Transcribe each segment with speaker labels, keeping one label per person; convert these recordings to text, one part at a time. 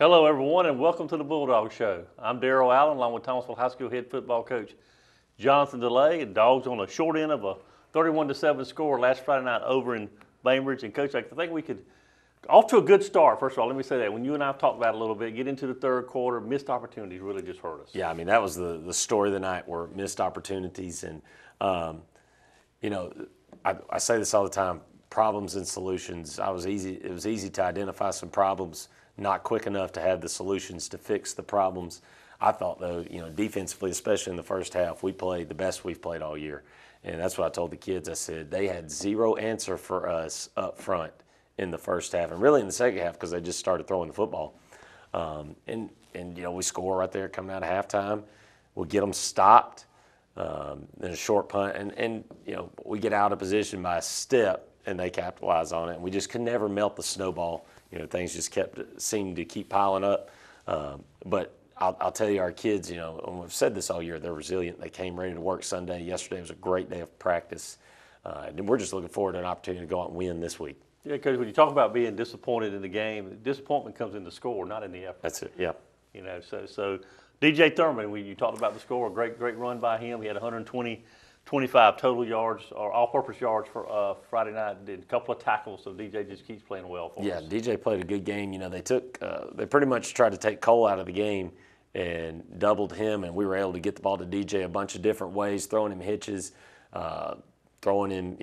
Speaker 1: Hello, everyone, and welcome to the Bulldog Show. I'm Darrell Allen, along with Thomasville High School head football coach Jonathan DeLay. And Dogs on the short end of a 31-7 score last Friday night over in Bainbridge. And Coach, I think we could off to a good start. First of all, let me say that when you and I talked about it a little bit, get into the third quarter, missed opportunities really just hurt us.
Speaker 2: Yeah, I mean that was the story of the night, were missed opportunities, and I say this all the time: problems and solutions. It was easy to identify some problems. Not quick enough to have the solutions to fix the problems. I thought, though, defensively, especially in the first half, we played the best we've played all year. And that's what I told the kids. I said they had zero answer for us up front in the first half, and really in the second half because they just started throwing the football. And we score right there coming out of halftime. We'll get them stopped, then a short punt, and we get out of position by a step, and they capitalize on it. And we just could never melt the snowball. Things just seemed to keep piling up. But I'll tell you, our kids, and we've said this all year, they're resilient. They came ready to work Sunday. Yesterday was a great day of practice. And we're just looking forward to an opportunity to go out and win this week.
Speaker 1: Yeah, because when you talk about being disappointed in the game, disappointment comes in the score, not in the effort.
Speaker 2: That's it, yeah.
Speaker 1: So DJ Thurman, when you talked about the score, a great run by him. He had 125 total yards or all-purpose yards for Friday night. Did a couple of tackles, so DJ just keeps playing well for us.
Speaker 2: Yeah, DJ played a good game. They pretty much tried to take Cole out of the game and doubled him, and we were able to get the ball to DJ a bunch of different ways, throwing him hitches, throwing him,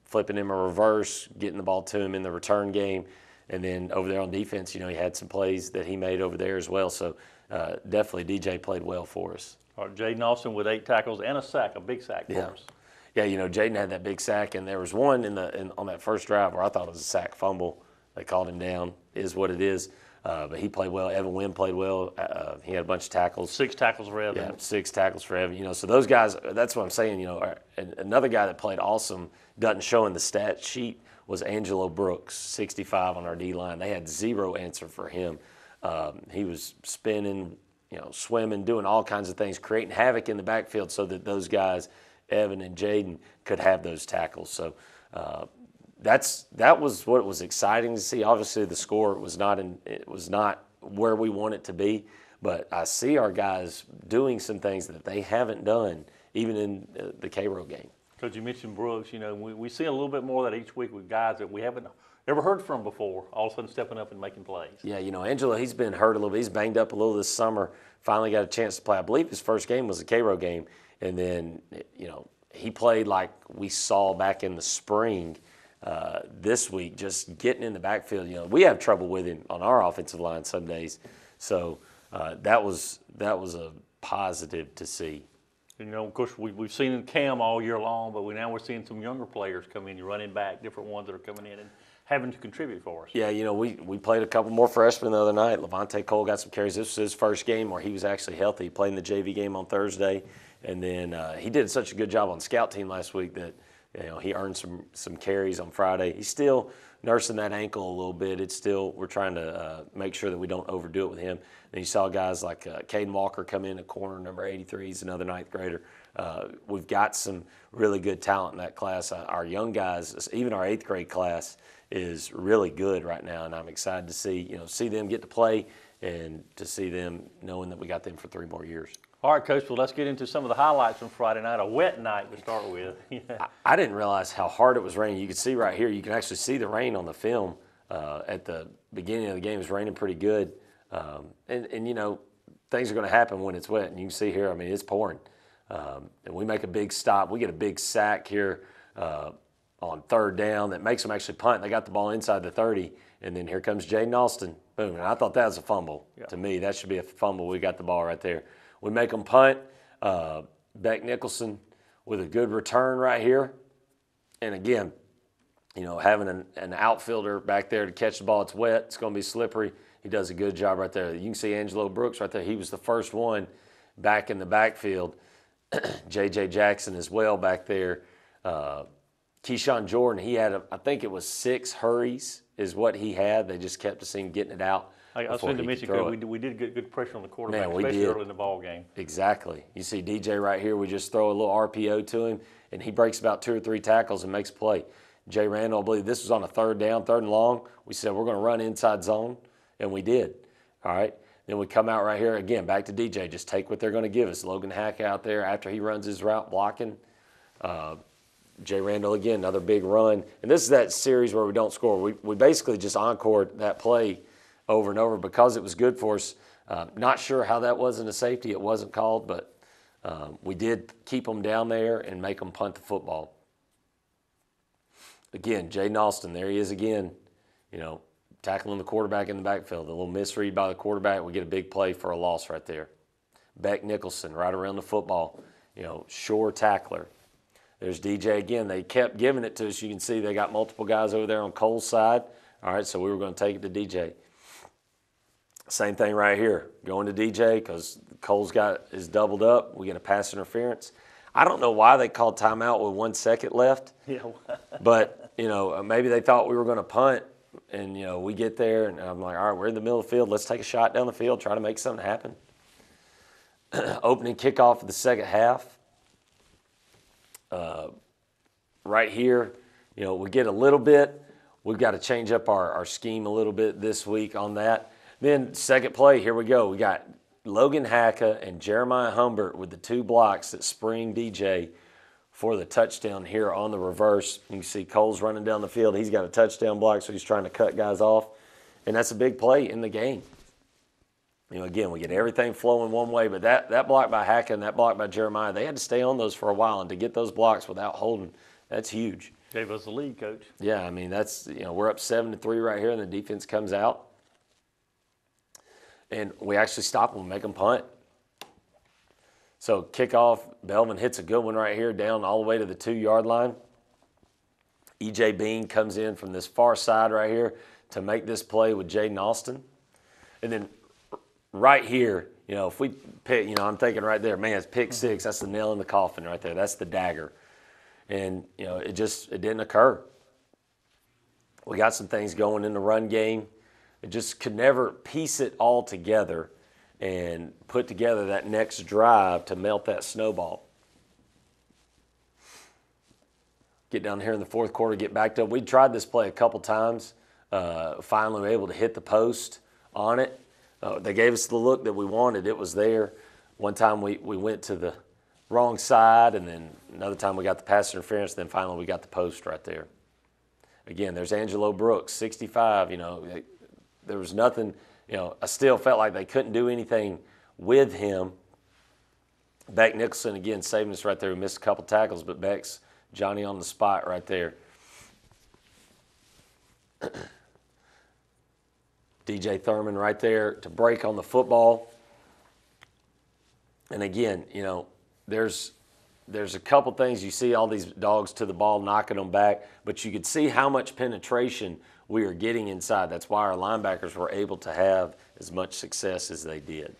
Speaker 2: flipping him a reverse, getting the ball to him in the return game. And then over there on defense, he had some plays that he made over there as well. So definitely DJ played well for us.
Speaker 1: All right, Jaden Austin with 8 tackles and a sack, a big sack for us.
Speaker 2: Yeah, Jaden had that big sack, and there was one on that first drive where I thought it was a sack fumble. They called him down, is what it is. But he played well. Evan Wynn played well. He had a bunch of tackles.
Speaker 1: 6 tackles for Evan.
Speaker 2: Yeah, 6 tackles for Evan. So those guys, that's what I'm saying. Another guy that played awesome, doesn't show in the stat sheet, was Angelo Brooks, 65 on our D-line. They had zero answer for him. He was spinning, swimming, doing all kinds of things, creating havoc in the backfield so that those guys, Evan and Jaden, could have those tackles. So that was what was exciting to see. Obviously, the score was not where we want it to be, but I see our guys doing some things that they haven't done, even in the Cairo game.
Speaker 1: Because you mentioned Brooks, we see a little bit more of that each week with guys that we haven't ever heard from before, all of a sudden stepping up and making plays.
Speaker 2: Yeah, Angelo, he's been hurt a little bit. He's banged up a little this summer. Finally got a chance to play. I believe his first game was a Cairo game. And then, he played like we saw back in the spring this week, just getting in the backfield. We have trouble with him on our offensive line some days. So that was a positive to see.
Speaker 1: Of course, we've seen Cam all year long, but now we're seeing some younger players come in, running back, different ones that are coming in and having to contribute for us.
Speaker 2: Yeah, we played a couple more freshmen the other night. Levante Cole got some carries. This was his first game where he was actually healthy. He played in the JV game on Thursday, and then he did such a good job on scout team last week that he earned some carries on Friday. He's still nursing that ankle a little bit. We're trying to make sure that we don't overdo it with him. And you saw guys like Caden Walker come in at corner, number 83. He's another 9th grader. We've got some really good talent in that class. Our young guys, even our 8th grade class, is really good right now, and I'm excited to see them get to play and to see them knowing that we got them for 3 more years.
Speaker 1: All right, Coach, well, let's get into some of the highlights from Friday night. A wet night to start with.
Speaker 2: I didn't realize how hard it was raining. You can see right here, you can actually see the rain on the film. At the beginning of the game, it was raining pretty good. And things are going to happen when it's wet. And you can see here, it's pouring. And we make a big stop. We get a big sack here on 3rd down that makes them actually punt. They got the ball inside the 30. And then here comes Jaden Austin. Boom. And I thought that was a fumble. Yeah. To me, that should be a fumble. We got the ball right there. We make them punt. Beck Nicholson with a good return right here. And again, having an outfielder back there to catch the ball, it's wet, it's going to be slippery. He does a good job right there. You can see Angelo Brooks right there. He was the first one back in the backfield. J.J. Jackson as well back there. Keyshawn Jordan, he had, I think it was 6 hurries is what he had. They just kept us in getting it out.
Speaker 1: I was going to mention, we did get good pressure on the quarterback, especially early in the ball game.
Speaker 2: Exactly. You see DJ right here. We just throw a little RPO to him, and he breaks about 2 or 3 tackles and makes a play. Jay Randall, I believe this was on a 3rd down, 3rd and long. We said we're going to run inside zone, and we did. All right. Then we come out right here again, back to DJ. Just take what they're going to give us. Logan Hack out there after he runs his route blocking. Jay Randall again, another big run. And this is that series where we don't score. We basically just encored that play over and over because it was good for us. Not sure how that wasn't a safety. It wasn't called, but we did keep them down there and make them punt the football. Again, Jaden Austin, there he is again, tackling the quarterback in the backfield. A little misread by the quarterback. We get a big play for a loss right there. Beck Nicholson right around the football, sure tackler. There's DJ again. They kept giving it to us. You can see they got multiple guys over there on Cole's side. All right, so we were going to take it to DJ. Same thing right here. Going to DJ because Cole's is doubled up. We get a pass interference. I don't know why they called timeout with 1 second left.
Speaker 1: Yeah.
Speaker 2: But, maybe they thought we were going to punt. And, we get there, and I'm like, all right, we're in the middle of the field. Let's take a shot down the field, try to make something happen. Opening kickoff of the second half. Right here, we get a little bit. We've got to change up our scheme a little bit this week on that. Then second play, here we go. We got Logan Hacka and Jeremiah Humbert with the 2 blocks that spring DJ for the touchdown here on the reverse. You can see Cole's running down the field. He's got a touchdown block, so he's trying to cut guys off. And that's a big play in the game. Again, we get everything flowing one way, but that block by Hacka and that block by Jeremiah, they had to stay on those for a while, and to get those blocks without holding, that's huge.
Speaker 1: Gave us the lead, Coach.
Speaker 2: Yeah, that's, we're up 7-3 right here, and the defense comes out. And we actually stop them, make them punt. So kickoff, Belvin hits a good one right here down all the way to the 2-yard line. E.J. Bean comes in from this far side right here to make this play with Jaden Austin. And then right here, if we pick, I'm thinking right there, man, it's pick 6. That's the nail in the coffin right there. That's the dagger. And, it didn't occur. We got some things going in the run game. It just could never piece it all together and put together that next drive to melt that snowball. Get down here in the fourth quarter, get backed up. We tried this play a couple times. Finally, we were able to hit the post on it. They gave us the look that we wanted. It was there. One time we went to the wrong side, and then another time we got the pass interference, then finally we got the post right there. Again, there's Angelo Brooks, 65. There was nothing, I still felt like they couldn't do anything with him. Beck Nicholson, again, saving us right there. We missed a couple tackles, but Beck's Johnny on the spot right there. DJ Thurman right there to break on the football. And again, there's a couple things. You see all these dogs to the ball knocking them back, but you could see how much penetration we are getting inside. That's why our linebackers were able to have as much success as they did.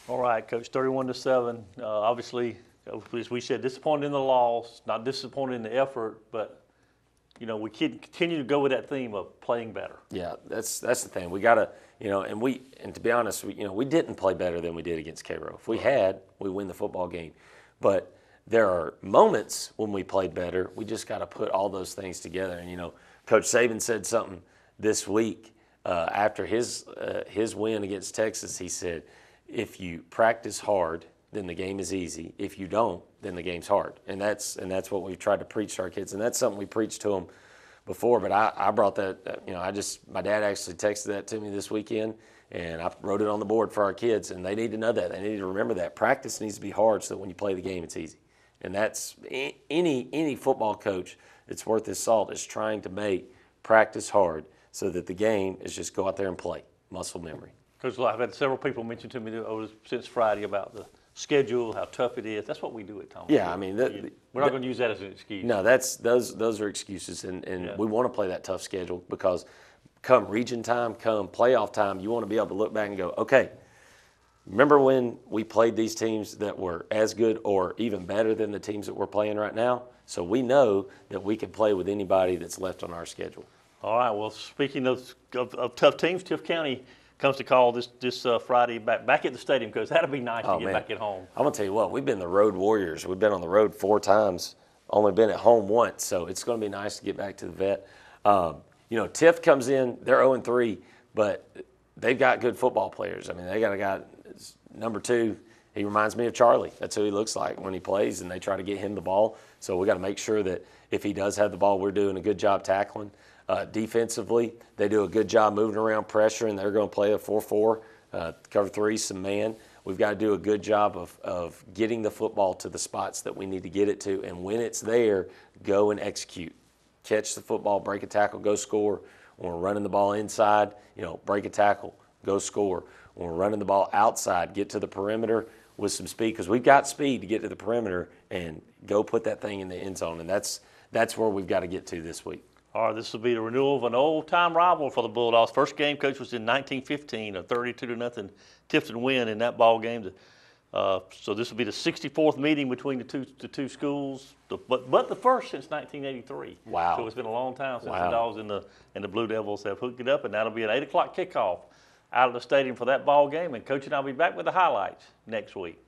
Speaker 1: All right, Coach, 31-7. Obviously, as we said, disappointed in the loss, not disappointed in the effort, but we continue to go with that theme of playing better.
Speaker 2: Yeah, that's the thing. We got to, and to be honest, we didn't play better than we did against Cairo. If we had, we win the football game. But there are moments when we played better. We just got to put all those things together. And Coach Saban said something this week after his win against Texas. He said, "If you practice hard, then the game is easy. If you don't, then the game's hard." And that's what we've tried to preach to our kids. And that's something we preached to them before. But I brought that. My dad actually texted that to me this weekend, and I wrote it on the board for our kids. And they need to know that. They need to remember that practice needs to be hard so that when you play the game, it's easy. And that's any football coach that's worth his salt is trying to make practice hard so that the game is just go out there and play, muscle memory.
Speaker 1: Coach, I've had several people mention to me since Friday about the schedule, how tough it is. That's what we do at Thomas.
Speaker 2: Yeah,
Speaker 1: we're not going to use that as an excuse.
Speaker 2: No, those are excuses, and yeah. We want to play that tough schedule because come region time, come playoff time, you want to be able to look back and go, okay, remember when we played these teams that were as good or even better than the teams that we're playing right now? So we know that we can play with anybody that's left on our schedule.
Speaker 1: All right. Well, speaking of tough teams, Tift County comes to call this Friday back at the stadium because that'll be nice to get back at home.
Speaker 2: I'm gonna tell you what, we've been the road warriors. We've been on the road 4 times, only been at home once, so it's gonna be nice to get back to the vet. Tift comes in, they're 0-3, but they've got good football players. I mean, they got a guy, number 2, he reminds me of Charlie. That's who he looks like when he plays, and they try to get him the ball. So we got to make sure that if he does have the ball, we're doing a good job tackling. Defensively, they do a good job moving around pressure, and they're going to play a 4-4, cover 3, some man. We've got to do a good job of getting the football to the spots that we need to get it to, and when it's there, go and execute. Catch the football, break a tackle, go score. When we're running the ball inside, break a tackle, go score. When we're running the ball outside, get to the perimeter with some speed, because we've got speed to get to the perimeter and go put that thing in the end zone, and that's where we've got to get to this week.
Speaker 1: All right, this will be the renewal of an old-time rival for the Bulldogs. First game, Coach, was in 1915, a 32-0 Tifton win in that ball game. So this will be the 64th meeting between the two schools, but the first since 1983.
Speaker 2: Wow!
Speaker 1: So it's been a long time since the Dogs and the Blue Devils have hooked it up, and that'll be an 8 o'clock kickoff out of the stadium for that ball game. And Coach and I'll be back with the highlights next week.